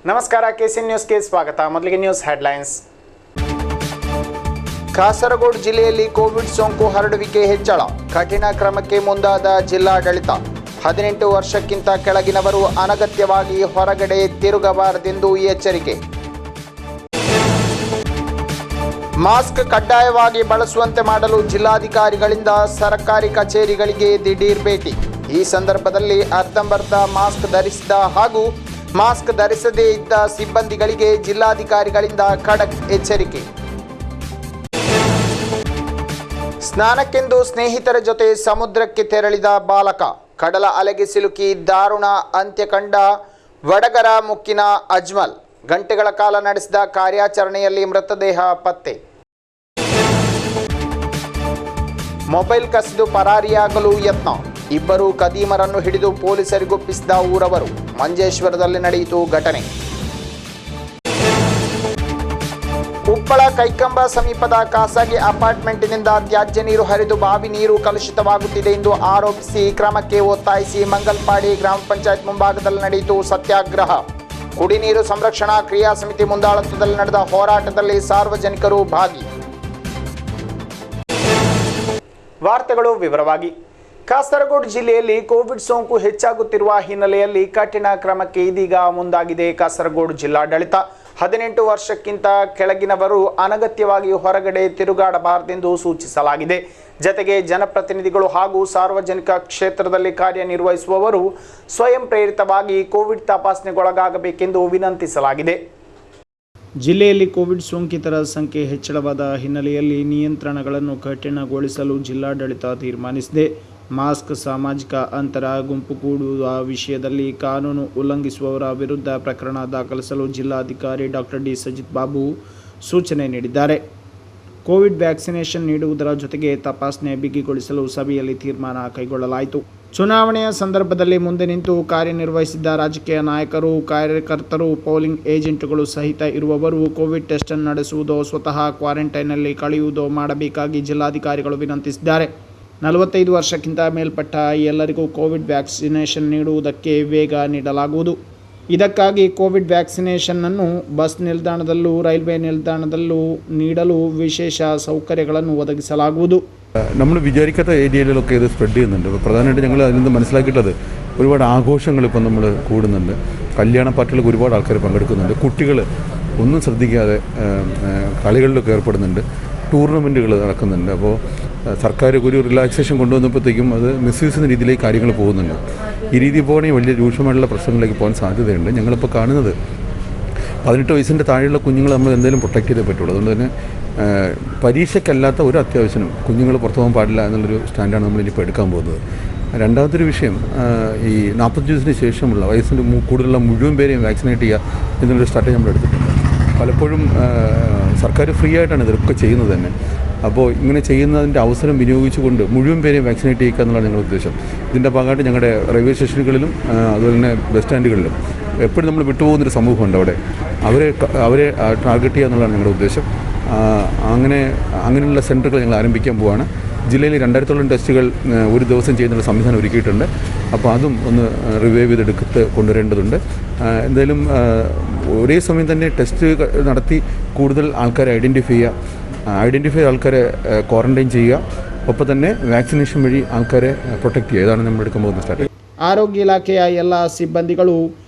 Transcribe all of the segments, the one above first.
ನಮಸ್ಕಾರ ಕೆಸಿ ನ್ಯೂಸ್ಗೆ ಸ್ವಾಗತ. ಮೊದಲಿಗೆ ನ್ಯೂಸ್ ಹೆಡ್ಲೈನ್ಸ್. ಕಾಸರಗೋಡು ಜಿಲ್ಲೆಯಲ್ಲಿ ಕೋವಿಡ್ ಸೋಂಕು ಹರಡುವಿಕೆ ಹೆಚ್ಚಳ, ಕಠಿಣ ಕ್ರಮಕ್ಕೆ ಮುಂದಾದ ಜಿಲ್ಲಾಡಳಿತ. 18 ವರ್ಷಕ್ಕಿಂತ ಕೆಳಗಿನವರು ಅನಗತ್ಯವಾಗಿ ಹೊರಗಡೆ ತಿರುಗಬಾರದೆಂದು ಎಚ್ಚರಿಕೆ. ಮಾಸ್ಕ್ ಕಡ್ಡಾಯವಾಗಿ ಬಳಸುವಂತೆ ಮಾಡಲು ಜಿಲ್ಲಾಧಿಕಾರಿಗಳಿಂದ ಸರ್ಕಾರಿ ಕಚೇರಿಗಳಿಗೆ ದಿಢೀರ್ ಭೇಟಿ. ಈ ಸಂದರ್ಭದಲ್ಲಿ ಅರ್ಧಂಬರ್ಧ ಮಾಸ್ಕ್ ಧರಿಸಿದ ಹಾಗೂ ಮಾಸ್ಕ್ ಧರಿಸದೇ ಇದ್ದ ಸಿಬ್ಬಂದಿಗಳಿಗೆ ಜಿಲ್ಲಾಧಿಕಾರಿಗಳಿಂದ ಖಡಕ್ ಎಚ್ಚರಿಕೆ. ಸ್ನಾನಕ್ಕೆಂದು ಸ್ನೇಹಿತರ ಜೊತೆ ಸಮುದ್ರಕ್ಕೆ ತೆರಳಿದ ಬಾಲಕ, ಕಡಲ ಅಲೆಗೆ ಸಿಲುಕಿ ದಾರುಣ ಅಂತ್ಯ ಕಂಡ ವಡಗರ ಮುಕ್ಕಿನ ಅಜ್ಮಲ್. ಗಂಟೆಗಳ ಕಾಲ ನಡೆಸಿದ ಕಾರ್ಯಾಚರಣೆಯಲ್ಲಿ ಮೃತದೇಹ ಪತ್ತೆ. ಮೊಬೈಲ್ ಕಸಿದು ಪರಾರಿಯಾಗಲು ಯತ್ನ, ಇಬ್ಬರು ಕದೀಮರನ್ನು ಹಿಡಿದು ಪೊಲೀಸರಿಗೊಪ್ಪಿಸಿದ ಊರವರು. ಮಂಜೇಶ್ವರದಲ್ಲಿ ನಡೆಯಿತು ಘಟನೆ. ಉಪ್ಪಳ ಕೈಕಂಬ ಸಮೀಪದ ಖಾಸಗಿ ಅಪಾರ್ಟ್ಮೆಂಟ್ನಿಂದ ತ್ಯಾಜ್ಯ ನೀರು ಹರಿದು ಬಾವಿ ನೀರು ಕಲುಷಿತವಾಗುತ್ತಿದೆ ಎಂದು ಆರೋಪಿಸಿ ಕ್ರಮಕ್ಕೆ ಒತ್ತಾಯಿಸಿ ಮಂಗಲ್ಪಾಡಿ ಗ್ರಾಮ ಪಂಚಾಯತ್ ಮುಂಭಾಗದಲ್ಲಿ ನಡೆಯಿತು ಸತ್ಯಾಗ್ರಹ. ಕುಡಿನೀರು ಸಂರಕ್ಷಣಾ ಕ್ರಿಯಾ ಸಮಿತಿ ಮುಂದಾಳತ್ವದಲ್ಲಿ ನಡೆದ ಹೋರಾಟದಲ್ಲಿ ಸಾರ್ವಜನಿಕರು ಭಾಗಿ. ವಾರ್ತೆಗಳು ವಿವರವಾಗಿ. ಕಾಸರಗೋಡು ಜಿಲ್ಲೆಯಲ್ಲಿ ಕೋವಿಡ್ ಸೋಂಕು ಹೆಚ್ಚಾಗುತ್ತಿರುವ ಹಿನ್ನೆಲೆಯಲ್ಲಿ ಕಠಿಣ ಕ್ರಮಕ್ಕೆ ಇದೀಗ ಮುಂದಾಗಿದೆ ಕಾಸರಗೋಡು ಜಿಲ್ಲಾಡಳಿತ. 18 ವರ್ಷಕ್ಕಿಂತ ಕೆಳಗಿನವರು ಅನಗತ್ಯವಾಗಿ ಹೊರಗಡೆ ತಿರುಗಾಡಬಾರದೆಂದು ಸೂಚಿಸಲಾಗಿದೆ. ಜತೆಗೆ ಜನಪ್ರತಿನಿಧಿಗಳು ಹಾಗೂ ಸಾರ್ವಜನಿಕ ಕ್ಷೇತ್ರದಲ್ಲಿ ಕಾರ್ಯನಿರ್ವಹಿಸುವವರು ಸ್ವಯಂ ಪ್ರೇರಿತವಾಗಿ ಕೋವಿಡ್ ತಪಾಸಣೆಗೊಳಗಾಗಬೇಕೆಂದು ವಿನಂತಿಸಲಾಗಿದೆ. ಜಿಲ್ಲೆಯಲ್ಲಿ ಕೋವಿಡ್ ಸೋಂಕಿತರ ಸಂಖ್ಯೆ ಹೆಚ್ಚಳವಾದ ಹಿನ್ನೆಲೆಯಲ್ಲಿ ನಿಯಂತ್ರಣಗಳನ್ನು ಕಠಿಣಗೊಳಿಸಲು ಜಿಲ್ಲಾಡಳಿತ ತೀರ್ಮಾನಿಸಿದೆ. ಮಾಸ್ಕ್, ಸಾಮಾಜಿಕ ಅಂತರ, ಗುಂಪು ಕೂಡುವ ವಿಷಯದಲ್ಲಿ ಕಾನೂನು ಉಲ್ಲಂಘಿಸುವವರ ವಿರುದ್ಧ ಪ್ರಕರಣ ದಾಖಲಿಸಲು ಜಿಲ್ಲಾಧಿಕಾರಿ ಡಾಕ್ಟರ್ ಡಿ ಸಜಿತ್ ಬಾಬು ಸೂಚನೆ ನೀಡಿದ್ದಾರೆ. ಕೋವಿಡ್ ವ್ಯಾಕ್ಸಿನೇಷನ್ ನೀಡುವುದರ ಜೊತೆಗೆ ತಪಾಸಣೆ ಬಿಗಿಗೊಳಿಸಲು ಸಭೆಯಲ್ಲಿ ತೀರ್ಮಾನ ಕೈಗೊಳ್ಳಲಾಯಿತು. ಚುನಾವಣೆಯ ಸಂದರ್ಭದಲ್ಲಿ ಮುಂದೆ ನಿಂತು ಕಾರ್ಯನಿರ್ವಹಿಸಿದ್ದ ರಾಜಕೀಯ ನಾಯಕರು, ಕಾರ್ಯಕರ್ತರು, ಪೋಲಿಂಗ್ ಏಜೆಂಟ್ಗಳು ಸಹಿತ ಇರುವವರು ಕೋವಿಡ್ ಟೆಸ್ಟ್ ನಡೆಸುವುದೋ ಸ್ವತಃ ಕ್ವಾರಂಟೈನ್ನಲ್ಲಿ ಕಳೆಯುವುದೋ ಮಾಡಬೇಕಾಗಿ ಜಿಲ್ಲಾಧಿಕಾರಿಗಳು ವಿನಂತಿಸಿದ್ದಾರೆ. 45 ವರ್ಷಕ್ಕಿಂತ ಮೇಲ್ಪಟ್ಟ ಎಲ್ಲರಿಗೂ ಕೋವಿಡ್ ವ್ಯಾಕ್ಸಿನೇಷನ್ ನೀಡುವುದಕ್ಕೆ ವೇಗ ನೀಡಲಾಗುವುದು. ಇದಕ್ಕಾಗಿ ಕೋವಿಡ್ ವ್ಯಾಕ್ಸಿನೇಷನ್ನನ್ನು ಬಸ್ ನಿಲ್ದಾಣದಲ್ಲೂ ರೈಲ್ವೆ നിൽദാണದಲ್ಲೂ നീಡಲು വിശേഷ സൗകര്യಗಳನ್ನು ഒದಗಿಸಲಾಗುವುದು. നമ്മൾ വിചാരിക്കാത്ത ഏരിയയിലൊക്കെ ഇത് സ്പ്രെഡ് ചെയ്യുന്നുണ്ട്. പ്രധാനമായിട്ട് ഞങ്ങൾ അതിൽ നിന്ന് മനസ്സിലാക്കിയിട്ടുള്ളത് ഒരുപാട് ആഘോഷങ്ങൾ ഇപ്പം നമ്മൾ കൂടുന്നുണ്ട്. കല്യാണ പാർട്ടികൾക്ക് ഒരുപാട് ആൾക്കാർ പങ്കെടുക്കുന്നുണ്ട്. കുട്ടികൾ ഒന്നും ശ്രദ്ധിക്കാതെ കളികളിലൊക്കെ ഏർപ്പെടുന്നുണ്ട്. ടൂർണമെൻറ്റുകൾ നടക്കുന്നുണ്ട്. അപ്പോൾ സർക്കാർ ഒരു റിലാക്സേഷൻ കൊണ്ടുവന്നപ്പോഴത്തേക്കും അത് മിസ്യൂസ് ചെയ്യുന്ന രീതിയിലേക്ക് കാര്യങ്ങൾ പോകുന്നുണ്ട്. ഈ രീതി പോകണമെങ്കിൽ വലിയ രൂക്ഷമായിട്ടുള്ള പ്രശ്നങ്ങളിലേക്ക് പോകാൻ സാധ്യതയുണ്ട്. ഞങ്ങളിപ്പോൾ കാണുന്നത് 18 വയസ്സിൻ്റെ താഴെയുള്ള കുഞ്ഞുങ്ങൾ നമ്മൾ എന്തായാലും പ്രൊട്ടക്റ്റ് ചെയ്തേ പറ്റുള്ളൂ. അതുകൊണ്ട് തന്നെ പരീക്ഷയ്ക്കല്ലാത്ത ഒരു അത്യാവശ്യനും കുഞ്ഞുങ്ങൾ പുറത്തു പോകാൻ പാടില്ല എന്നുള്ളൊരു സ്റ്റാൻഡാണ് നമ്മളിനിപ്പോൾ എടുക്കാൻ പോകുന്നത്. രണ്ടാമതൊരു വിഷയം, ഈ 45 വയസ്സിന് ശേഷമുള്ള വയസ്സിന് കൂടുതലുള്ള മുഴുവൻ പേരെയും വാക്സിനേറ്റ് ചെയ്യുക എന്നുള്ളൊരു സ്ട്രാറ്റജി നമ്മൾ എടുത്തിട്ടുണ്ട്. പലപ്പോഴും സർക്കാർ ഫ്രീ ആയിട്ടാണ് ഇതൊക്കെ ചെയ്യുന്നത് തന്നെ. അപ്പോൾ ഇങ്ങനെ ചെയ്യുന്നതിൻ്റെ അവസരം വിനിയോഗിച്ചുകൊണ്ട് മുഴുവൻ പേരെയും വാക്സിനേറ്റ് ചെയ്യുക എന്നുള്ളതാണ് ഞങ്ങളുടെ ഉദ്ദേശം. ഇതിൻ്റെ ഭാഗമായിട്ട് ഞങ്ങളുടെ റെയിൽവേ സ്റ്റേഷനുകളിലും അതുപോലെ തന്നെ ബസ് സ്റ്റാൻഡുകളിലും എപ്പോഴും നമ്മൾ വിട്ടുപോകുന്നൊരു സമൂഹമുണ്ട്. അവരെ ടാർഗറ്റ് ചെയ്യുക എന്നുള്ളതാണ് ഞങ്ങളുടെ ഉദ്ദേശം. അങ്ങനെയുള്ള സെൻറ്ററുകൾ ഞങ്ങൾ ആരംഭിക്കാൻ പോവുകയാണ്. ജില്ലയിൽ 2000-ഓളം ടെസ്റ്റുകൾ ഒരു ദിവസം ചെയ്യുന്നുള്ള സംവിധാനം ഒരുക്കിയിട്ടുണ്ട്. അപ്പോൾ അതും ഒന്ന് റിവൈവ് ചെയ്തെടുത്ത് കൊണ്ടുവരേണ്ടതുണ്ട്. എന്തായാലും ഒരേ സമയം തന്നെ ടെസ്റ്റ് നടത്തി കൂടുതൽ ആൾക്കാരെ ഐഡൻറ്റിഫൈ ആൾക്കാരെ ക്വാറന്റൈൻ ചെയ്യുക, ഒപ്പം തന്നെ വാക്സിനേഷൻ വഴി ആൾക്കാരെ പ്രൊട്ടക്റ്റ് ചെയ്യുക. ഇതാണ് നമ്മൾ എടുക്കാൻ പോകുന്ന സ്ട്രാറ്റജി. ಆರೋಗ್ಯ ಇಲಾಖೆಯ ಎಲ್ಲ ಸಿಬ್ಬಂದಿಗಳು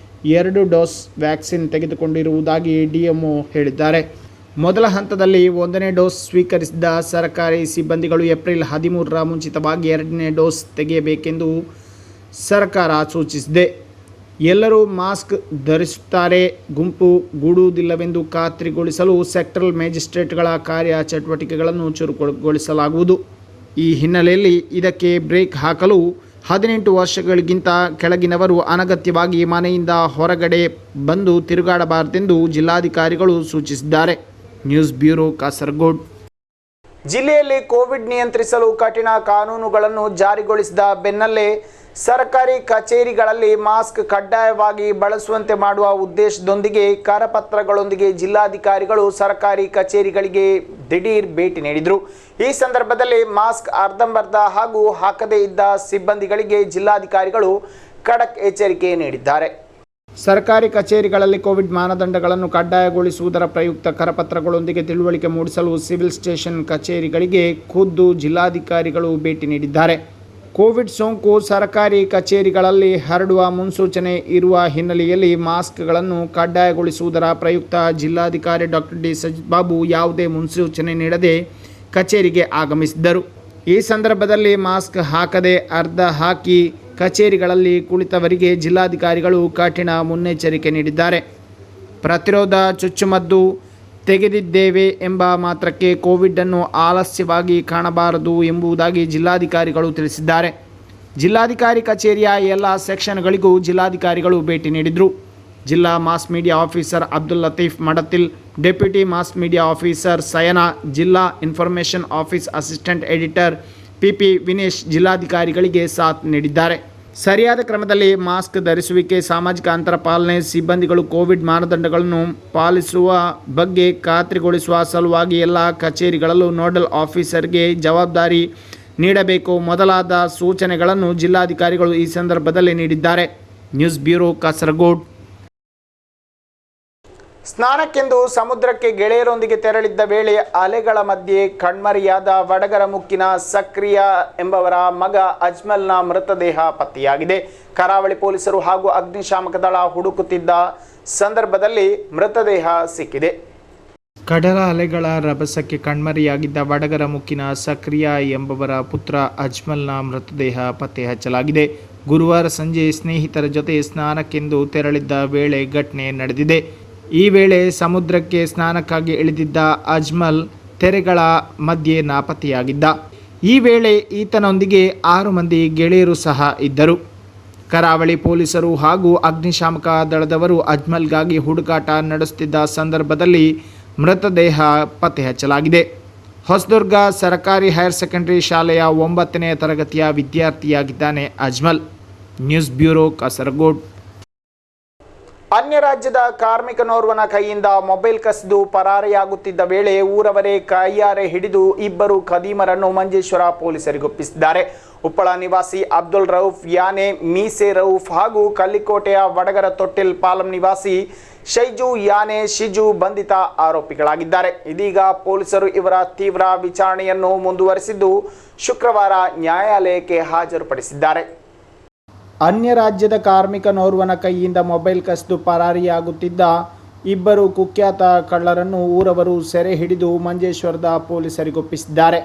2 ಡೋಸ್ ವ್ಯಾಕ್ಸಿನ್ ತೆಗೆದುಕೊಂಡಿರುವುದಾಗಿ ಡಿಎಂಒ ಹೇಳಿದ್ದಾರೆ. ಮೊದಲ ಹಂತದಲ್ಲಿ 1ನೇ ಡೋಸ್ ಸ್ವೀಕರಿಸಿದ ಸರ್ಕಾರಿ ಸಿಬ್ಬಂದಿಗಳು ಏಪ್ರಿಲ್ 13ರ ಮುಂಚಿತವಾಗಿ 2ನೇ ಡೋಸ್ ತೆಗೆಯಬೇಕೆಂದು ಸರ್ಕಾರ ಸೂಚಿಸಿದೆ. ಎಲ್ಲರೂ ಮಾಸ್ಕ್ ಧರಿಸುತ್ತಾರೆ, ಗುಂಪು ಗೂಡುವುದಿಲ್ಲವೆಂದು ಖಾತ್ರಿಗೊಳಿಸಲು ಸೆಕ್ಟರಲ್ ಮ್ಯಾಜಿಸ್ಟ್ರೇಟ್ಗಳ ಕಾರ್ಯ ಚಟುವಟಿಕೆಗಳನ್ನು ಚುರುಕುಗೊಳಿಸಲಾಗುವುದು. ಈ ಹಿನ್ನೆಲೆಯಲ್ಲಿ ಇದಕ್ಕೆ ಬ್ರೇಕ್ ಹಾಕಲು 18 ವರ್ಷಗಳಿಗಿಂತ ಕೆಳಗಿನವರು ಅನಗತ್ಯವಾಗಿ ಮನೆಯಿಂದ ಹೊರಗಡೆ ಬಂದು ತಿರುಗಾಡಬಾರದೆಂದು ಜಿಲ್ಲಾಧಿಕಾರಿಗಳು ಸೂಚಿಸಿದ್ದಾರೆ. News bureau, Kasaragod. ಜಿಲ್ಲೆಯಲ್ಲಿ ಕೋವಿಡ್ ನಿಯಂತ್ರಿಸಲು ಕಠಿಣ ಕಾನೂನುಗಳನ್ನು ಜಾರಿಗೊಳಿಸಿದ ಬೆನ್ನಲ್ಲೇ ಸರ್ಕಾರಿ ಕಚೇರಿಗಳಲ್ಲಿ ಮಾಸ್ಕ್ ಕಡ್ಡಾಯವಾಗಿ ಬಳಸುವಂತೆ ಮಾಡುವ ಉದ್ದೇಶದೊಂದಿಗೆ ಕರಪತ್ರಗಳೊಂದಿಗೆ ಜಿಲ್ಲಾಧಿಕಾರಿಗಳು ಸರ್ಕಾರಿ ಕಚೇರಿಗಳಿಗೆ ದಿಢೀರ್ ಭೇಟಿ ನೀಡಿದರು. ಈ ಸಂದರ್ಭದಲ್ಲಿ ಮಾಸ್ಕ್ ಅರ್ಧಂಬರ್ಧ ಹಾಗೂ ಹಾಕದೇ ಇದ್ದ ಸಿಬ್ಬಂದಿಗಳಿಗೆ ಜಿಲ್ಲಾಧಿಕಾರಿಗಳು ಖಡಕ್ ಎಚ್ಚರಿಕೆ ನೀಡಿದ್ದಾರೆ. ಸರ್ಕಾರಿ ಕಚೇರಿಗಳಲ್ಲಿ ಕೋವಿಡ್ ಮಾನದಂಡಗಳನ್ನು ಕಡ್ಡಾಯಗೊಳಿಸುವುದರ ಪ್ರಯುಕ್ತ ಕರಪತ್ರಗಳೊಂದಿಗೆ ತಿಳುವಳಿಕೆ ಮೂಡಿಸಲು ಸಿವಿಲ್ ಸ್ಟೇಷನ್ ಕಚೇರಿಗಳಿಗೆ ಖುದ್ದು ಜಿಲ್ಲಾಧಿಕಾರಿಗಳು ಭೇಟಿ ನೀಡಿದ್ದಾರೆ. ಕೋವಿಡ್ ಸೋಂಕು ಸರ್ಕಾರಿ ಕಚೇರಿಗಳಲ್ಲಿ ಹರಡುವ ಮುನ್ಸೂಚನೆ ಇರುವ ಹಿನ್ನೆಲೆಯಲ್ಲಿ ಮಾಸ್ಕ್ಗಳನ್ನು ಕಡ್ಡಾಯಗೊಳಿಸುವುದರ ಪ್ರಯುಕ್ತ ಜಿಲ್ಲಾಧಿಕಾರಿ ಡಾಕ್ಟರ್ ಡಿ ಸಜಿತ್ ಬಾಬು ಯಾವುದೇ ಮುನ್ಸೂಚನೆ ನೀಡದೆ ಕಚೇರಿಗೆ ಆಗಮಿಸಿದ್ದರು. ಈ ಸಂದರ್ಭದಲ್ಲಿ ಮಾಸ್ಕ್ ಹಾಕದೆ ಅರ್ಧ ಹಾಕಿ ಕಚೇರಿಗಳಲ್ಲಿ ಕುಳಿತವರಿಗೆ ಜಿಲ್ಲಾಧಿಕಾರಿಗಳು ಕಠಿಣ ಮುನ್ನೆಚ್ಚರಿಕೆ ನೀಡಿದ್ದಾರೆ. ಪ್ರತಿರೋಧ ಚುಚ್ಚುಮದ್ದು ತೆಗೆದಿದ್ದೇವೆ ಎಂಬ ಮಾತ್ರಕ್ಕೆ ಕೋವಿಡ್ ಅನ್ನು ಆಲಸ್ಯವಾಗಿ ಕಾಣಬಾರದು ಎಂಬುದಾಗಿ ಜಿಲ್ಲಾಧಿಕಾರಿಗಳು ತಿಳಿಸಿದ್ದಾರೆ. ಜಿಲ್ಲಾಧಿಕಾರಿ ಕಚೇರಿಯ ಎಲ್ಲ ಸೆಕ್ಷನ್ಗಳಿಗೂ ಜಿಲ್ಲಾಧಿಕಾರಿಗಳು ಭೇಟಿ ನೀಡಿದರು. ಜಿಲ್ಲಾ mass media officer Abdul Latif Madathil, deputy mass media officer Sayana, ಜಿಲ್ಲಾ information office assistant editor PP Vinesh ಜಿಲ್ಲಾಧಿಕಾರಿಗಳಿಗೆ ಸಾಥ್ ನೀಡಿದ್ದಾರೆ. ಸರಿಯಾದ ಕ್ರಮದಲ್ಲಿ ಮಾಸ್ಕ್ ಧರಿಸುವಿಕೆ, ಸಾಮಾಜಿಕ ಅಂತರ ಪಾಲನೆ, ಸಿಬ್ಬಂದಿಗಳು ಕೋವಿಡ್ ಮಾನದಂಡಗಳನ್ನು ಪಾಲಿಸುವ ಬಗ್ಗೆ ಖಾತ್ರಿಗೊಳಿಸುವ ಸಲುವಾಗಿ ಎಲ್ಲ ಕಚೇರಿಗಳಲ್ಲೂ ನೋಡಲ್ ಆಫೀಸರ್ಗೆ ಜವಾಬ್ದಾರಿ ನೀಡಬೇಕು ಮೊದಲಾದ ಸೂಚನೆಗಳನ್ನು ಜಿಲ್ಲಾಧಿಕಾರಿಗಳು ಈ ಸಂದರ್ಭದಲ್ಲಿ ನೀಡಿದ್ದಾರೆ. News bureau, Kasaragod. ಸ್ನಾನಕ್ಕೆಂದು ಸಮುದ್ರಕ್ಕೆ ಗೆಳೆಯರೊಂದಿಗೆ ತೆರಳಿದ್ದ ವೇಳೆ ಅಲೆಗಳ ಮಧ್ಯೆ ಕಣ್ಮರೆಯಾದ ವಡಗರ ಮುಕ್ಕಿನ ಸಕ್ರಿಯ ಎಂಬವರ ಮಗ ಅಜ್ಮಲ್ನ ಮೃತದೇಹ ಪತ್ತೆಯಾಗಿದೆ. ಕರಾವಳಿ ಪೊಲೀಸರು ಹಾಗೂ ಅಗ್ನಿಶಾಮಕ ದಳ ಹುಡುಕುತ್ತಿದ್ದ ಸಂದರ್ಭದಲ್ಲಿ ಮೃತದೇಹ ಸಿಕ್ಕಿದೆ. ಕಡಲ ಅಲೆಗಳ ರಭಸಕ್ಕೆ ಕಣ್ಮರೆಯಾಗಿದ್ದ ವಡಗರ ಮುಕ್ಕಿನ ಸಕ್ರಿಯ ಎಂಬವರ ಪುತ್ರ ಅಜ್ಮಲ್ನ ಮೃತದೇಹ ಪತ್ತೆ ಹಚ್ಚಲಾಗಿದೆ. ಗುರುವಾರ ಸಂಜೆ ಸ್ನೇಹಿತರ ಜೊತೆ ಸ್ನಾನಕ್ಕೆಂದು ತೆರಳಿದ್ದ ವೇಳೆ ಘಟನೆ ನಡೆದಿದೆ. ಈ ವೇಳೆ ಸಮುದ್ರಕ್ಕೆ ಸ್ನಾನಕ್ಕಾಗಿ ಇಳಿದಿದ್ದ ಅಜ್ಮಲ್ ತೆರೆಗಳ ಮಧ್ಯೆ ನಾಪತ್ತೆಯಾಗಿದ್ದ. ಈ ವೇಳೆ ಈತನೊಂದಿಗೆ 6 ಮಂದಿ ಗೆಳೆಯರು ಸಹ ಇದ್ದರು. ಕರಾವಳಿ ಪೊಲೀಸರು ಹಾಗೂ ಅಗ್ನಿಶಾಮಕ ದಳದವರು ಅಜ್ಮಲ್ಗಾಗಿ ಹುಡುಕಾಟ ನಡೆಸುತ್ತಿದ್ದ ಸಂದರ್ಭದಲ್ಲಿ ಮೃತದೇಹ ಪತ್ತೆ ಹಚ್ಚಲಾಗಿದೆ. ಹೊಸದುರ್ಗ ಸರ್ಕಾರಿ ಹೈಯರ್ ಸೆಕೆಂಡರಿ ಶಾಲೆಯ 9ನೇ ತರಗತಿಯ ವಿದ್ಯಾರ್ಥಿಯಾಗಿದ್ದಾನೆ ಅಜ್ಮಲ್. News bureau, Kasaragod. ಅನ್ಯ ರಾಜ್ಯದ ಕಾರ್ಮಿಕನೋರ್ವನ ಕೈಯಿಂದ ಮೊಬೈಲ್ ಕಸಿದು ಪರಾರಿಯಾಗುತ್ತಿದ್ದ ವೇಳೆ ಊರವರೇ ಕೈಯಾರೆ ಹಿಡಿದು 2 ಖದೀಮರನ್ನು ಮಂಜೇಶ್ವರ ಪೊಲೀಸರಿಗೊಪ್ಪಿಸಿದ್ದಾರೆ. ಉಪ್ಪಳ ನಿವಾಸಿ ಅಬ್ದುಲ್ ರೌಫ್ ಯಾನೆ ಮೀಸೆ ರೌಫ್ ಹಾಗೂ ಕಲ್ಲಿಕೋಟೆಯ ವಡಗರ ತೊಟ್ಟಿಲ್ ಪಾಲಂ ನಿವಾಸಿ ಶೈಜು ಯಾನೆ ಶಿಜು ಬಂಧಿತ ಆರೋಪಿಗಳಾಗಿದ್ದಾರೆ. ಇದೀಗ ಪೊಲೀಸರು ಇವರ ತೀವ್ರ ವಿಚಾರಣೆಯನ್ನು ಮುಂದುವರೆಸಿದ್ದು ಶುಕ್ರವಾರ ನ್ಯಾಯಾಲಯಕ್ಕೆ ಹಾಜರುಪಡಿಸಿದ್ದಾರೆ. ಅನ್ಯ ರಾಜ್ಯದ ಕಾರ್ಮಿಕನೋರ್ವನ ಕೈಯಿಂದ ಮೊಬೈಲ್ ಕಸಿದು ಪರಾರಿಯಾಗುತ್ತಿದ್ದ 2 ಕುಖ್ಯಾತ ಕಳ್ಳರನ್ನು ಊರವರು ಸೆರೆ ಹಿಡಿದು ಮಂಜೇಶ್ವರದ ಪೊಲೀಸರಿಗೊಪ್ಪಿಸಿದ್ದಾರೆ.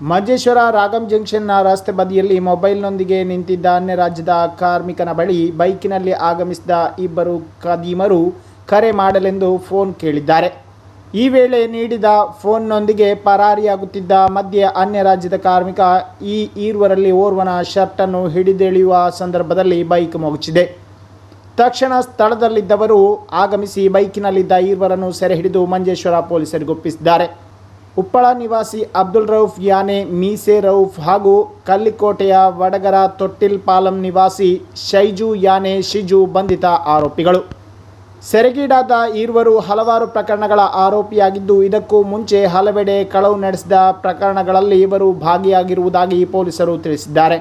ಮಂಜೇಶ್ವರ ರಾಗಂ ಜಂಕ್ಷನ್ನ ರಸ್ತೆ ಬದಿಯಲ್ಲಿ ಮೊಬೈಲ್ನೊಂದಿಗೆ ನಿಂತಿದ್ದ ಅನ್ಯ ರಾಜ್ಯದ ಕಾರ್ಮಿಕನ ಬಳಿ ಬೈಕಿನಲ್ಲಿ ಆಗಮಿಸಿದ 2 ಖದೀಮರು ಕರೆ ಮಾಡಲೆಂದು ಫೋನ್ ಕೇಳಿದ್ದಾರೆ. ಈ ವೇಳೆ ನೀಡಿದ ಫೋನ್ನೊಂದಿಗೆ ಪರಾರಿಯಾಗುತ್ತಿದ್ದ ಮಧ್ಯೆ ಅನ್ಯ ರಾಜ್ಯದ ಕಾರ್ಮಿಕ ಈ 2ರಲ್ಲಿ ಓರ್ವನ ಶರ್ಟನ್ನು ಹಿಡಿದೆಳೆಯುವ ಸಂದರ್ಭದಲ್ಲಿ ಬೈಕ್ ಮಗುಚಿದೆ. ತಕ್ಷಣ ಸ್ಥಳದಲ್ಲಿದ್ದವರು ಆಗಮಿಸಿ ಬೈಕಿನಲ್ಲಿದ್ದ 2ರನ್ನು ಸೆರೆ ಹಿಡಿದು ಮಂಜೇಶ್ವರ ಪೊಲೀಸರಿಗೊಪ್ಪಿಸಿದ್ದಾರೆ. ಉಪ್ಪಳ ನಿವಾಸಿ ಅಬ್ದುಲ್ ರೌಫ್ ಯಾನೆ ಮೀಸೆ ರೌಫ್ ಹಾಗೂ ಕಲ್ಲಿಕೋಟೆಯ ವಡಗರ ತೊಟ್ಟಿಲ್ ಪಾಲಂ ನಿವಾಸಿ ಶೈಜು ಯಾನೆ ಶಿಜು ಬಂಧಿತ ಆರೋಪಿಗಳು. ಸೆರೆಗೀಡಾದ 2ರು ಹಲವಾರು ಪ್ರಕರಣಗಳ ಆರೋಪಿಯಾಗಿದ್ದು, ಇದಕ್ಕೂ ಮುಂಚೆ ಹಲವೆಡೆ ಕಳವು ನಡೆಸಿದ ಪ್ರಕರಣಗಳಲ್ಲಿ ಇವರು ಭಾಗಿಯಾಗಿರುವುದಾಗಿ ಪೊಲೀಸರು ತಿಳಿಸಿದ್ದಾರೆ.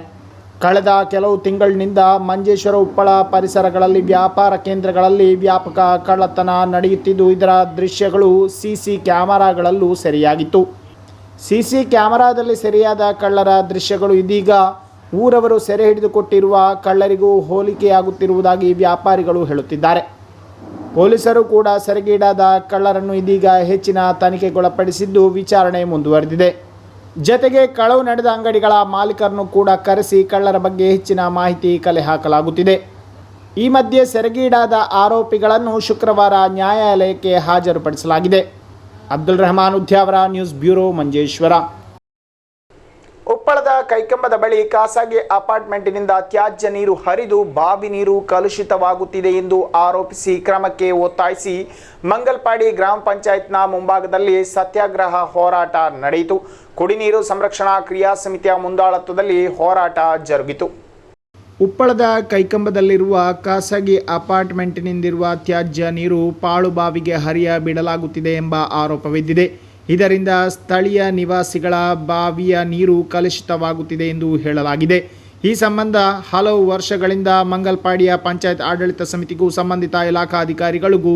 ಕಳೆದ ಕೆಲವು ತಿಂಗಳಿನಿಂದ ಮಂಜೇಶ್ವರ ಉಪ್ಪಳ ಪರಿಸರಗಳಲ್ಲಿ ವ್ಯಾಪಾರ ಕೇಂದ್ರಗಳಲ್ಲಿ ವ್ಯಾಪಕ ಕಳ್ಳತನ ನಡೆಯುತ್ತಿದ್ದು, ಇದರ ದೃಶ್ಯಗಳು ಸಿಸಿ ಕ್ಯಾಮೆರಾಗಳಲ್ಲೂ ಸೆರೆಯಾಗಿತ್ತು. ಸಿಸಿ ಕ್ಯಾಮೆರಾದಲ್ಲಿ ಸೆರೆಯಾದ ಕಳ್ಳರ ದೃಶ್ಯಗಳು ಇದೀಗ ಊರವರು ಸೆರೆ ಹಿಡಿದುಕೊಟ್ಟಿರುವ ಕಳ್ಳರಿಗೂ ಹೋಲಿಕೆಯಾಗುತ್ತಿರುವುದಾಗಿ ವ್ಯಾಪಾರಿಗಳು ಹೇಳುತ್ತಿದ್ದಾರೆ. ಪೊಲೀಸರು ಕೂಡ ಸೆರೆಗೀಡಾದ ಕಳ್ಳರನ್ನು ಇದೀಗ ಹೆಚ್ಚಿನ ತನಿಖೆಗೊಳಪಡಿಸಿದ್ದು ವಿಚಾರಣೆ ಮುಂದುವರೆದಿದೆ. ಜತೆಗೆ ಕಳವು ನಡೆದ ಅಂಗಡಿಗಳ ಮಾಲೀಕರನ್ನು ಕೂಡ ಕರೆಸಿ ಕಳ್ಳರ ಬಗ್ಗೆ ಹೆಚ್ಚಿನ ಮಾಹಿತಿ ಕಲೆ ಹಾಕಲಾಗುತ್ತಿದೆ. ಈ ಮಧ್ಯೆ ಸೆರೆಗೀಡಾದ ಆರೋಪಿಗಳನ್ನು ಶುಕ್ರವಾರ ನ್ಯಾಯಾಲಯಕ್ಕೆ ಹಾಜರುಪಡಿಸಲಾಗಿದೆ. Abdul Rehman Udyavar, news bureau, Manjeshwar. ಉಪ್ಪಳದ ಕೈಕಂಬದ ಬಳಿ ಖಾಸಗಿ ಅಪಾರ್ಟ್ಮೆಂಟಿನಿಂದ ತ್ಯಾಜ್ಯ ನೀರು ಹರಿದು ಬಾವಿ ನೀರು ಕಲುಷಿತವಾಗುತ್ತಿದೆ ಎಂದು ಆರೋಪಿಸಿ ಕ್ರಮಕ್ಕೆ ಒತ್ತಾಯಿಸಿ ಮಂಗಲ್ಪಾಡಿ ಗ್ರಾಮ ಪಂಚಾಯತ್ನ ಮುಂಭಾಗದಲ್ಲಿ ಸತ್ಯಾಗ್ರಹ ಹೋರಾಟ ನಡೆಯಿತು. ಕುಡಿನೀರು ಸಂರಕ್ಷಣಾ ಕ್ರಿಯಾ ಸಮಿತಿಯ ಮುಂದಾಳತ್ವದಲ್ಲಿ ಹೋರಾಟ ಜರುಗಿತು. ಉಪ್ಪಳದ ಕೈಕಂಬದಲ್ಲಿರುವ ಖಾಸಗಿ ಅಪಾರ್ಟ್ಮೆಂಟ್ನಿಂದಿರುವ ತ್ಯಾಜ್ಯ ನೀರು ಪಾಳು ಬಾವಿಗೆ ಹರಿಯ ಬಿಡಲಾಗುತ್ತಿದೆ ಎಂಬ ಆರೋಪವಿದ್ದಿದೆ. ಇದರಿಂದ ಸ್ಥಳೀಯ ನಿವಾಸಿಗಳ ಬಾವಿಯ ನೀರು ಕಲುಷಿತವಾಗುತ್ತಿದೆ ಎಂದು ಹೇಳಲಾಗಿದೆ. ಈ ಸಂಬಂಧ ಹಲವು ವರ್ಷಗಳಿಂದ ಮಂಗಲ್ಪಾಡಿಯ ಪಂಚಾಯತ್ ಆಡಳಿತ ಸಮಿತಿಗೂ ಸಂಬಂಧಿತ ಇಲಾಖಾ ಅಧಿಕಾರಿಗಳಿಗೂ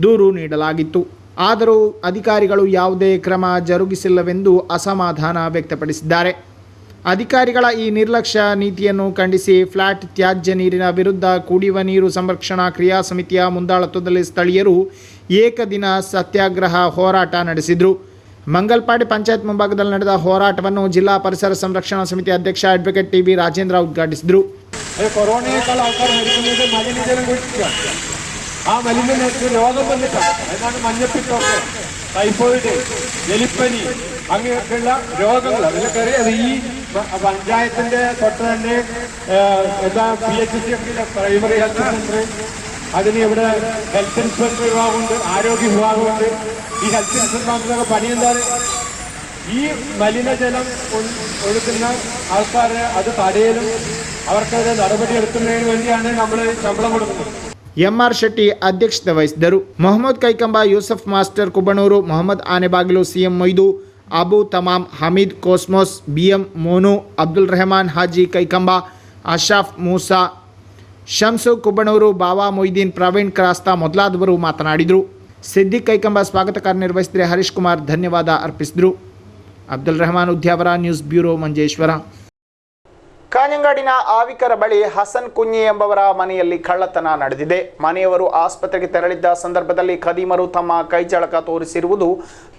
ದೂರು ನೀಡಲಾಗಿತ್ತು. ಆದರೂ ಅಧಿಕಾರಿಗಳು ಯಾವುದೇ ಕ್ರಮ ಜರುಗಿಸಿಲ್ಲವೆಂದು ಅಸಮಾಧಾನ ವ್ಯಕ್ತಪಡಿಸಿದ್ದಾರೆ. ಅಧಿಕಾರಿಗಳ ಈ ನಿರ್ಲಕ್ಷ್ಯ ನೀತಿಯನ್ನು ಖಂಡಿಸಿ ಫ್ಲಾಟ್ ತ್ಯಾಜ್ಯ ನೀರಿನ ವಿರುದ್ಧ ಕುಡಿಯುವ ನೀರು ಸಂರಕ್ಷಣಾ ಕ್ರಿಯಾ ಸಮಿತಿಯ ಮುಂದಾಳತ್ವದಲ್ಲಿ ಸ್ಥಳೀಯರು ಏಕದಿನ ಸತ್ಯಾಗ್ರಹ ಹೋರಾಟ ನಡೆಸಿದರು. ಮಂಗಲ್ಪಾಡಿ ಪಂಚಾಯತ್ ಮುಂಭಾಗದಲ್ಲಿ ನಡೆದ ಹೋರಾಟವನ್ನು ಜಿಲ್ಲಾ ಪರಿಸರ ಸಂರಕ್ಷಣಾ ಸಮಿತಿ ಅಧ್ಯಕ್ಷ ಅಡ್ವೊಕೇಟ್ ಟಿ.ವಿ. ರಾಜೇಂದ್ರ ಉದ್ಘಾಟಿಸಿದರು. കൊറോണയേക്കാൾ ആൾക്കാർ മരിക്കുന്നത് മലിനജലം കുടിച്ചിട്ടാണ്. ആ മലിനജലത്തിന് രോഗം വന്നിട്ടാണ്. അതാണ് മഞ്ഞപ്പിത്തമൊക്കെ, ടൈഫോയിഡ്, എലിപ്പനി അങ്ങനെയൊക്കെയുള്ള രോഗങ്ങൾ. അതിലൊക്കെ അത് ഈ പഞ്ചായത്തിന്റെ തൊട്ട് തന്നെ എന്താ PHC ഒക്കെ പ്രൈമറി ഹെൽത്ത് സെന്റർ, അതിന് ഇവിടെ ഹെൽത്ത് ഇൻസ്പെക്ടർ വിഭാഗമുണ്ട്, ആരോഗ്യ വിഭാഗമുണ്ട്. ഈ ഹെൽത്ത് ഇൻസ്പെക്ടർമാർക്കൊക്കെ പണി എന്താണ്? ഈ മലിനജലം ഒഴുക്കുന്ന ആൾക്കാരെ അത് തടയലും അവർക്കത് നടപടിയെടുക്കുന്നതിന് വേണ്ടിയാണ് നമ്മൾ ശമ്പളം കൊടുക്കുന്നത്. ಎಂಆರ್ ಶೆಟ್ಟಿ ಅಧ್ಯಕ್ಷತೆ ವಹಿಸಿದ್ದರು. Mohammed Kaikamba, Yusuf master Kubanur, Mohammed Anebagilu, CM Moidu, Abu Tamam, Hameed Cosmos, BM Monu, Abdul Rehman Haji Kaikamba, Ashaf Moosa, Shamsu Kubanur, Bava Moideen, Praveen Crasta ಮೊದಲಾದವರು ಮಾತನಾಡಿದರು. ಸಿದ್ದಿಕ್ ಕೈಕಂಬ ಸ್ವಾಗತ ಕಾರ್ಯನಿರ್ವಹಿಸಿದರೆ ಹರೀಶ್ ಕುಮಾರ್ ಧನ್ಯವಾದ ಅರ್ಪಿಸಿದರು. Abdul Rehman Udyavar, news bureau, Manjeshwar. ಕಾഞ്ഞങ്ങാಡಿನ ಆವಿಕರ ಬಳಿ ಹಸನ್ ಕುಂಞಿ ಎಂಬವರ ಮನೆಯಲ್ಲಿ ಕಳ್ಳತನ ನಡೆದಿದೆ. ಮನೆಯವರು ಆಸ್ಪತ್ರೆಗೆ ತೆರಳಿದ್ದ ಸಂದರ್ಭದಲ್ಲಿ ಖದೀಮರು ತಮ್ಮ ಕೈಚಳಕ ತೋರಿಸಿರುವುದು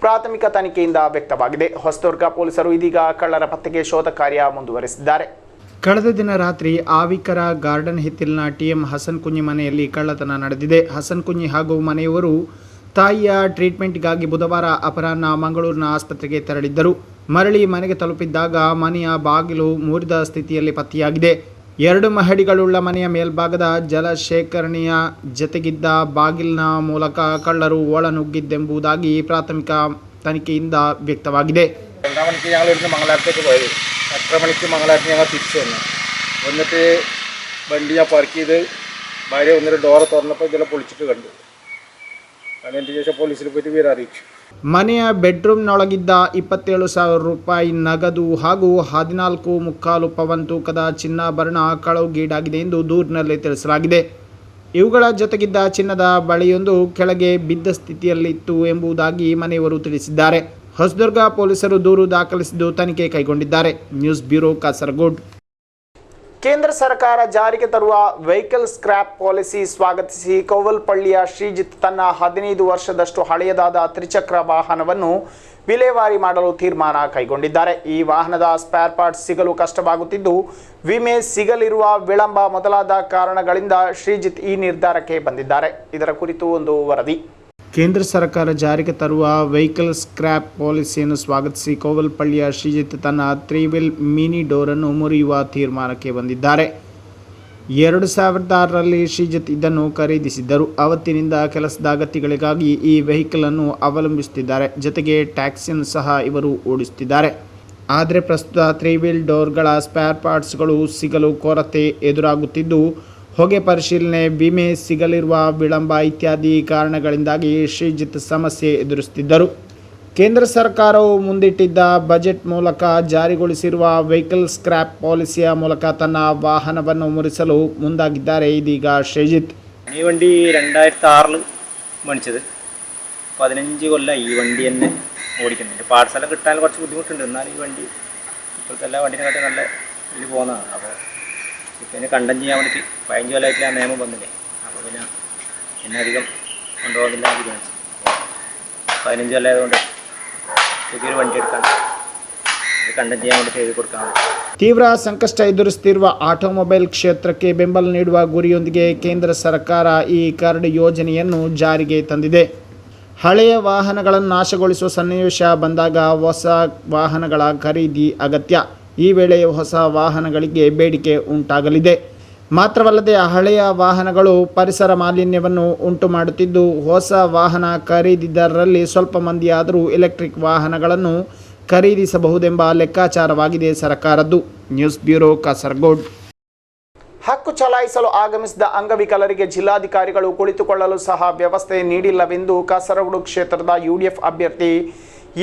ಪ್ರಾಥಮಿಕ ತನಿಖೆಯಿಂದ ವ್ಯಕ್ತವಾಗಿದೆ. ಹೊಸದುರ್ಗ ಪೊಲೀಸರು ಇದೀಗ ಕಳ್ಳರ ಪತ್ತೆಗೆ ಶೋಧ ಕಾರ್ಯ ಮುಂದುವರೆಸಿದ್ದಾರೆ. ಕಳೆದ ದಿನ ರಾತ್ರಿ ಆವಿಕರ ಗಾರ್ಡನ್ ಹಿತ್ತಿಲ್ನ ಟಿಎಂ ಹಸನ್ ಕುಂಞಿ ಮನೆಯಲ್ಲಿ ಕಳ್ಳತನ ನಡೆದಿದೆ. ಹಸನ್ ಕುಂಞಿ ಹಾಗೂ ಮನೆಯವರು ತಾಯಿಯ ಟ್ರೀಟ್ಮೆಂಟ್ಗಾಗಿ ಬುಧವಾರ ಅಪರಾಹ್ನ ಮಂಗಳೂರಿನ ಆಸ್ಪತ್ರೆಗೆ ತೆರಳಿದ್ದರು. ಮರಳಿ ಮನೆಗೆ ತಲುಪಿದ್ದಾಗ ಮನೆಯ ಬಾಗಿಲು ಮುರಿದ ಸ್ಥಿತಿಯಲ್ಲಿ ಪತ್ತೆಯಾಗಿದೆ. 2 ಮಹಡಿಗಳುಳ್ಳ ಮನೆಯ ಮೇಲ್ಭಾಗದ ಜಲ ಶೇಖರಣೆಯ ಜತೆಗಿದ್ದ ಬಾಗಿಲಿನ ಮೂಲಕ ಕಳ್ಳರು ಒಳನುಗ್ಗಿದ್ದೆಂಬುದಾಗಿ പ്രാഥമിക തനിഖೆಯಿಂದ വ്യക്തವಾಗಿದೆ. 2 മണിക്ക് ഞങ്ങൾ ഇവിടുന്ന് മംഗലാപുരത്തേക്ക് പോയത്. 8:30 മണിക്ക് മംഗലാപുരത്ത് ഞങ്ങൾ തിരിച്ചു വന്നു. വന്നിട്ട് വണ്ടി ഞാൻ പാർക്ക് ചെയ്ത് ഭാര്യ വന്നിട്ട് ഡോറ് തുറന്നപ്പോൾ ഇതെല്ലാം പൊളിച്ചിട്ട് കണ്ടു. അതിന് ശേഷം പോലീസിൽ പോയിട്ട് വിവരം അറിയിച്ചു. ಮನೆಯ ಬೆಡ್ರೂಮ್ನೊಳಗಿದ್ದ 27,000 ರೂಪಾಯಿ ನಗದು ಹಾಗೂ 14.25 ಪವನ್ ತೂಕದ ಚಿನ್ನಾಭರಣ ಕಳವುಗೀಡಾಗಿದೆ ಎಂದು ದೂರಿನಲ್ಲಿ ತಿಳಿಸಲಾಗಿದೆ. ಇವುಗಳ ಜೊತೆಗಿದ್ದ ಚಿನ್ನದ ಬಳೆಯೊಂದು ಕೆಳಗೆ ಬಿದ್ದ ಸ್ಥಿತಿಯಲ್ಲಿತ್ತು ಎಂಬುದಾಗಿ ಮನೆಯವರು ತಿಳಿಸಿದ್ದಾರೆ. ಹೊಸದುರ್ಗ ಪೊಲೀಸರು ದೂರು ದಾಖಲಿಸಿದ್ದು ತನಿಖೆ ಕೈಗೊಂಡಿದ್ದಾರೆ. News bureau, Kasaragod. ಕೇಂದ್ರ ಸರ್ಕಾರ ಜಾರಿಗೆ ತರುವ ವೆಹಿಕಲ್ ಸ್ಕ್ರ್ಯಾಪ್ ಪಾಲಿಸಿ ಸ್ವಾಗತಿಸಿ ಕೋವಲ್ಪಳ್ಳಿಯ ಶ್ರೀಜಿತ್ ತನ್ನ 15 ವರ್ಷದಷ್ಟು ಹಳೆಯದಾದ ತ್ರಿಚಕ್ರ ವಾಹನವನ್ನು ವಿಲೇವಾರಿ ಮಾಡಲು ತೀರ್ಮಾನ ಕೈಗೊಂಡಿದ್ದಾರೆ. ಈ ವಾಹನದ ಸ್ಪೇರ್ ಪಾರ್ಟ್ಸ್ ಸಿಗಲು ಕಷ್ಟವಾಗುತ್ತಿದ್ದು, ವಿಮೆ ಸಿಗಲಿರುವ ವಿಳಂಬ ಮೊದಲಾದ ಕಾರಣಗಳಿಂದ ಶ್ರೀಜಿತ್ ಈ ನಿರ್ಧಾರಕ್ಕೆ ಬಂದಿದ್ದಾರೆ. ಇದರ ಕುರಿತು ಒಂದು ವರದಿ. ಕೇಂದ್ರ ಸರ್ಕಾರ ಜಾರಿಗೆ ತರುವ ವೆಹಿಕಲ್ ಸ್ಕ್ರ್ಯಾಪ್ ಪಾಲಿಸಿಯನ್ನು ಸ್ವಾಗತಿಸಿ ಕೋವಲ್ಪಳ್ಳಿಯ ಶ್ರೀಜಿತ್ ತನ್ನ 3 ವೀಲ್ ಮಿನಿ ಡೋರನ್ನು ಮುರಿಯುವ ತೀರ್ಮಾನಕ್ಕೆ ಬಂದಿದ್ದಾರೆ. 2006ರಲ್ಲಿ ಶ್ರೀಜಿತ್ ಇದನ್ನು ಖರೀದಿಸಿದ್ದರು. ಅವತ್ತಿನಿಂದ ಕೆಲಸದ ಅಗತ್ಯಗಳಿಗಾಗಿ ಈ ವೆಹಿಕಲ್ ಅನ್ನು ಅವಲಂಬಿಸುತ್ತಿದ್ದಾರೆ. ಜೊತೆಗೆ ಟ್ಯಾಕ್ಸಿಯನ್ನು ಸಹ ಇವರು ಓಡಿಸುತ್ತಿದ್ದಾರೆ. ಆದರೆ ಪ್ರಸ್ತುತ 3 ವೀಲ್ ಡೋರ್ಗಳ ಸ್ಪೇರ್ ಪಾರ್ಟ್ಸ್ಗಳು ಸಿಗಲು ಕೊರತೆ ಎದುರಾಗುತ್ತಿದ್ದು, ಹೊಗೆ ಪರಿಶೀಲನೆ, ವಿಮೆ ಸಿಗಲಿರುವ ವಿಳಂಬ ಇತ್ಯಾದಿ ಕಾರಣಗಳಿಂದಾಗಿ ಶ್ರೀಜಿತ್ ಸಮಸ್ಯೆ ಎದುರಿಸುತ್ತಿದ್ದರು. ಕೇಂದ್ರ ಸರ್ಕಾರವು ಮುಂದಿಟ್ಟಿದ್ದ ಬಜೆಟ್ ಮೂಲಕ ಜಾರಿಗೊಳಿಸಿರುವ ವೆಹಿಕಲ್ ಸ್ಕ್ರ್ಯಾಪ್ ಪಾಲಿಸಿಯ ಮೂಲಕ ತನ್ನ ವಾಹನವನ್ನು ಮುರಿಸಲು ಮುಂದಾಗಿದ್ದಾರೆ ಇದೀಗ ಶ್ರೀಜಿತ್. ഈ വണ്ടി 2006 മേടിച്ചത്. 15 കൊല്ലം ഈ വണ്ടി തന്നെ ഓടിക്കുന്നുണ്ട്. പാർട്സെല്ലാം കിട്ടാൻ കുറച്ച് ബുദ്ധിമുട്ടുണ്ട്. എന്നാൽ ഈ വണ്ടി ഇപ്പോഴത്തെ എല്ലാ വണ്ടിനെക്കാട്ടും നല്ല ഇതിൽ പോകുന്നതാണ്. അപ്പോൾ ഇപ്പം ഇതിനെ കണ്ടം ചെയ്യാൻ വേണ്ടിയിട്ട് 15 കൊല്ലമായിട്ട് ആ നിയമം വന്നില്ലേ. അപ്പോൾ പിന്നെ എന്നെ അധികം കൊണ്ടുപോകുന്നില്ല തീരുമാനിച്ചു. 15 കൊല്ലമായതുകൊണ്ട് പുതിയൊരു വണ്ടി എടുക്കാൻ കണ്ടം ചെയ്യാൻ വേണ്ടി ചെയ്ത് കൊടുക്കാൻ. ತೀವ್ರ ಸಂಕಷ್ಟ ಎದುರಿಸುತ್ತಿರುವ ಆಟೋಮೊಬೈಲ್ ಕ್ಷೇತ್ರಕ್ಕೆ ಬೆಂಬಲ ನೀಡುವ ಗುರಿಯೊಂದಿಗೆ ಕೇಂದ್ರ ಸರ್ಕಾರ ಈ ಕಾರ್ಡ್ ಯೋಜನೆಯನ್ನು ಜಾರಿಗೆ ತಂದಿದೆ. ಹಳೆಯ ವಾಹನಗಳನ್ನು ನಾಶಗೊಳಿಸುವ ಸನ್ನಿವೇಶ ಬಂದಾಗ ಹೊಸ ವಾಹನಗಳ ಖರೀದಿ ಅಗತ್ಯ. ಈ ವೇಳೆ ಹೊಸ ವಾಹನಗಳಿಗೆ ಬೇಡಿಕೆ ಉಂಟಾಗಲಿದೆ. ಮಾತ್ರವಲ್ಲದೆ ಹಳೆಯ ವಾಹನಗಳು ಪರಿಸರ ಮಾಲಿನ್ಯವನ್ನು ಉಂಟು ಮಾಡುತ್ತಿದ್ದು, ಹೊಸ ವಾಹನ ಖರೀದಿದಾರರಲ್ಲಿ ಸ್ವಲ್ಪ ಮಂದಿಯಾದರೂ ಎಲೆಕ್ಟ್ರಿಕ್ ವಾಹನಗಳನ್ನು ಖರೀದಿಸಬಹುದೆಂಬ ಲೆಕ್ಕಾಚಾರವಾಗಿದೆ ಸರ್ಕಾರದ್ದು. News bureau, Kasaragod. ಹಕ್ಕು ಚಲಾಯಿಸಲು ಆಗಮಿಸಿದ ಅಂಗವಿಕಲರಿಗೆ ಜಿಲ್ಲಾಧಿಕಾರಿಗಳು ಕುಳಿತುಕೊಳ್ಳಲು ಸಹ ವ್ಯವಸ್ಥೆ ನೀಡಿಲ್ಲವೆಂದು ಕಾಸರಗೋಡು ಕ್ಷೇತ್ರದ UDF ಅಭ್ಯರ್ಥಿ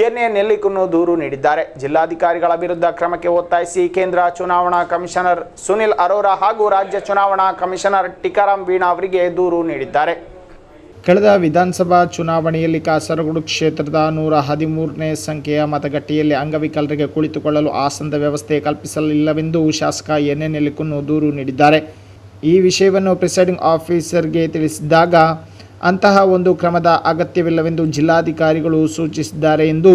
ಎನ್ಎ ನೆಲ್ಲಿಕುನ್ನು ದೂರು ನೀಡಿದ್ದಾರೆ. ಜಿಲ್ಲಾಧಿಕಾರಿಗಳ ವಿರುದ್ಧ ಕ್ರಮಕ್ಕೆ ಒತ್ತಾಯಿಸಿ ಕೇಂದ್ರ ಚುನಾವಣಾ ಕಮಿಷನರ್ ಸುನಿಲ್ ಅರೋರಾ ಹಾಗೂ ರಾಜ್ಯ ಚುನಾವಣಾ ಕಮಿಷನರ್ ಟಿಕಾರಾಂ ಮೀಣಾ ಅವರಿಗೆ ದೂರು ನೀಡಿದ್ದಾರೆ. ಕಳೆದ ವಿಧಾನಸಭಾ ಚುನಾವಣೆಯಲ್ಲಿ ಕಾಸರಗೋಡು ಕ್ಷೇತ್ರದ 113ನೇ ಸಂಖ್ಯೆಯ ಮತಗಟ್ಟೆಯಲ್ಲಿ ಅಂಗವಿಕಲರಿಗೆ ಕುಳಿತುಕೊಳ್ಳಲು ಆಸನದ ವ್ಯವಸ್ಥೆ ಕಲ್ಪಿಸಲಿಲ್ಲವೆಂದು ಶಾಸಕ ಎನ್ಎ ನೆಲ್ಲಿಕುನ್ನು ದೂರು ನೀಡಿದ್ದಾರೆ. ಈ ವಿಷಯವನ್ನು ಪ್ರಿಸೈಡಿಂಗ್ ಆಫೀಸರ್ಗೆ ತಿಳಿಸಿದಾಗ ಅಂತಹ ಒಂದು ಕ್ರಮದ ಅಗತ್ಯವಿಲ್ಲವೆಂದು ಜಿಲ್ಲಾಧಿಕಾರಿಗಳು ಸೂಚಿಸಿದ್ದಾರೆ ಎಂದು,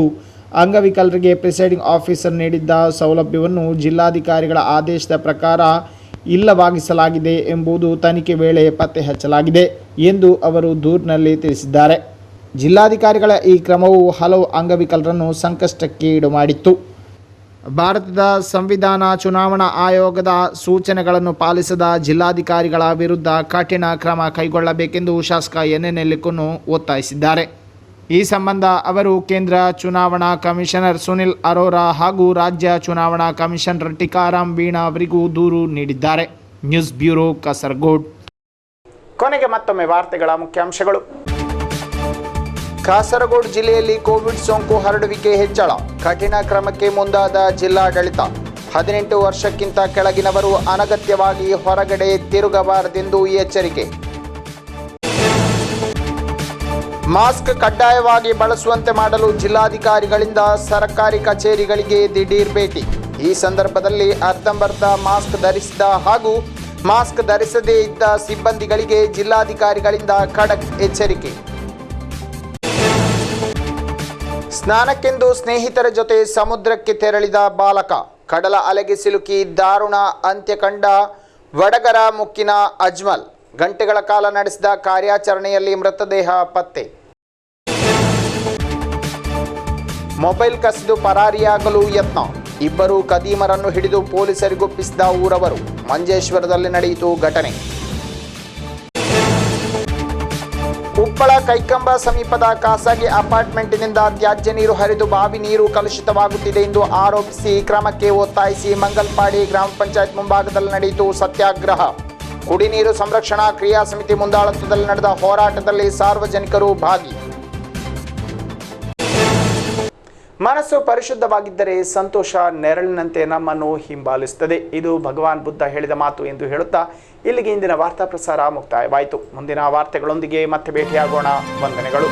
ಅಂಗವಿಕಲರಿಗೆ ಪ್ರಿಸೈಡಿಂಗ್ ಆಫೀಸರ್ ನೀಡಿದ್ದ ಸೌಲಭ್ಯವನ್ನು ಜಿಲ್ಲಾಧಿಕಾರಿಗಳ ಆದೇಶದ ಪ್ರಕಾರ ಇಲ್ಲವಾಗಿಸಲಾಗಿದೆ ಎಂಬುದು ತನಿಖೆ ವೇಳೆ ಪತ್ತೆ ಹಚ್ಚಲಾಗಿದೆ ಎಂದು ಅವರು ದೂರಿನಲ್ಲಿ ತಿಳಿಸಿದ್ದಾರೆ. ಜಿಲ್ಲಾಧಿಕಾರಿಗಳ ಈ ಕ್ರಮವು ಹಲವು ಅಂಗವಿಕಲರನ್ನು ಸಂಕಷ್ಟಕ್ಕೆ ಈಡು ಮಾಡಿತ್ತು. ಭಾರತದ ಸಂವಿಧಾನ, ಚುನಾವಣಾ ಆಯೋಗದ ಸೂಚನೆಗಳನ್ನು ಪಾಲಿಸದ ಜಿಲ್ಲಾಧಿಕಾರಿಗಳ ವಿರುದ್ಧ ಕಠಿಣ ಕ್ರಮ ಕೈಗೊಳ್ಳಬೇಕೆಂದು ಶಾಸಕ ಎನ್ಎ ನೆಲ್ಲಿಕುನ್ನು ಒತ್ತಾಯಿಸಿದ್ದಾರೆ. ಈ ಸಂಬಂಧ ಅವರು ಕೇಂದ್ರ ಚುನಾವಣಾ ಕಮಿಷನರ್ ಸುನಿಲ್ ಅರೋರಾ ಹಾಗೂ ರಾಜ್ಯ ಚುನಾವಣಾ ಕಮಿಷನರ್ ಟಿಕಾರಾಂ ಮೀಣಾ ಅವರಿಗೂ ದೂರು ನೀಡಿದ್ದಾರೆ. News bureau, Kasaragod. ಕೊನೆಗೆ ಮತ್ತೊಮ್ಮೆ ವಾರ್ತೆಗಳ ಮುಖ್ಯಾಂಶಗಳು. ಕಾಸರಗೋಡು ಜಿಲ್ಲೆಯಲ್ಲಿ ಕೋವಿಡ್ ಸೋಂಕು ಹರಡುವಿಕೆ ಹೆಚ್ಚಳ, ಕಠಿಣ ಕ್ರಮಕ್ಕೆ ಮುಂದಾದ ಜಿಲ್ಲಾಡಳಿತ. 18 ವರ್ಷಕ್ಕಿಂತ ಕೆಳಗಿನವರು ಅನಗತ್ಯವಾಗಿ ಹೊರಗಡೆ ತಿರುಗಬಾರದೆಂದು ಎಚ್ಚರಿಕೆ. ಮಾಸ್ಕ್ ಕಡ್ಡಾಯವಾಗಿ ಬಳಸುವಂತೆ ಮಾಡಲು ಜಿಲ್ಲಾಧಿಕಾರಿಗಳಿಂದ ಸರ್ಕಾರಿ ಕಚೇರಿಗಳಿಗೆ ದಿಢೀರ್ ಭೇಟಿ. ಈ ಸಂದರ್ಭದಲ್ಲಿ ಅರ್ಧಂಬರ್ಧ ಮಾಸ್ಕ್ ಧರಿಸಿದ ಹಾಗೂ ಮಾಸ್ಕ್ ಧರಿಸದೇ ಇದ್ದ ಸಿಬ್ಬಂದಿಗಳಿಗೆ ಜಿಲ್ಲಾಧಿಕಾರಿಗಳಿಂದ ಖಡಕ್ ಎಚ್ಚರಿಕೆ. ಸ್ನಾನಕ್ಕೆಂದು ಸ್ನೇಹಿತರ ಜೊತೆ ಸಮುದ್ರಕ್ಕೆ ತೆರಳಿದ ಬಾಲಕ, ಕಡಲ ಅಲೆಗೆ ಸಿಲುಕಿ ದಾರುಣ ಅಂತ್ಯ ಕಂಡ ವಡಗರ ಮುಕ್ಕಿನ ಅಜ್ಮಲ್. ಗಂಟೆಗಳ ಕಾಲ ನಡೆಸಿದ ಕಾರ್ಯಾಚರಣೆಯಲ್ಲಿ ಮೃತದೇಹ ಪತ್ತೆ. ಮೊಬೈಲ್ ಕಸಿದು ಪರಾರಿಯಾಗಲು ಯತ್ನ, ಇಬ್ಬರು ಕದೀಮರನ್ನು ಹಿಡಿದು ಪೊಲೀಸರಿಗೊಪ್ಪಿಸಿದ ಊರವರು. ಮಂಜೇಶ್ವರದಲ್ಲಿ ನಡೆಯಿತು ಘಟನೆ. ಉಪ್ಪಳ ಕೈಕಂಬ ಸಮೀಪದ ಖಾಸಗಿ ಅಪಾರ್ಟ್ಮೆಂಟ್ನಿಂದ ತ್ಯಾಜ್ಯ ನೀರು ಹರಿದು ಬಾವಿ ನೀರು ಕಲುಷಿತವಾಗುತ್ತಿದೆ ಎಂದು ಆರೋಪಿಸಿ ಕ್ರಮಕ್ಕೆ ಒತ್ತಾಯಿಸಿ ಮಂಗಲ್ಪಾಡಿ ಗ್ರಾಮ ಪಂಚಾಯತ್ ಮುಂಭಾಗದಲ್ಲಿ ನಡೆಯಿತು ಸತ್ಯಾಗ್ರಹ. ಕುಡಿನೀರು ಸಂರಕ್ಷಣಾ ಕ್ರಿಯಾ ಸಮಿತಿ ಮುಂದಾಳತ್ವದಲ್ಲಿ ನಡೆದ ಹೋರಾಟದಲ್ಲಿ ಸಾರ್ವಜನಿಕರು ಭಾಗಿ. ಮನಸ್ಸು ಪರಿಶುದ್ಧವಾಗಿದ್ದರೆ ಸಂತೋಷ ನೆರಳಿನಂತೆ ನಮ್ಮನ್ನು ಹಿಂಬಾಲಿಸುತ್ತದೆ. ಇದು ಭಗವಾನ್ ಬುದ್ಧ ಹೇಳಿದ ಮಾತು ಎಂದು ಹೇಳುತ್ತಾ ಇಲ್ಲಿಗೆ ಇಂದಿನ ವಾರ್ತಾ ಪ್ರಸಾರ ಮುಕ್ತಾಯವಾಯಿತು. ಮುಂದಿನ ವಾರ್ತೆಗಳೊಂದಿಗೆ ಮತ್ತೆ ಭೇಟಿಯಾಗೋಣ. ವಂದನೆಗಳು.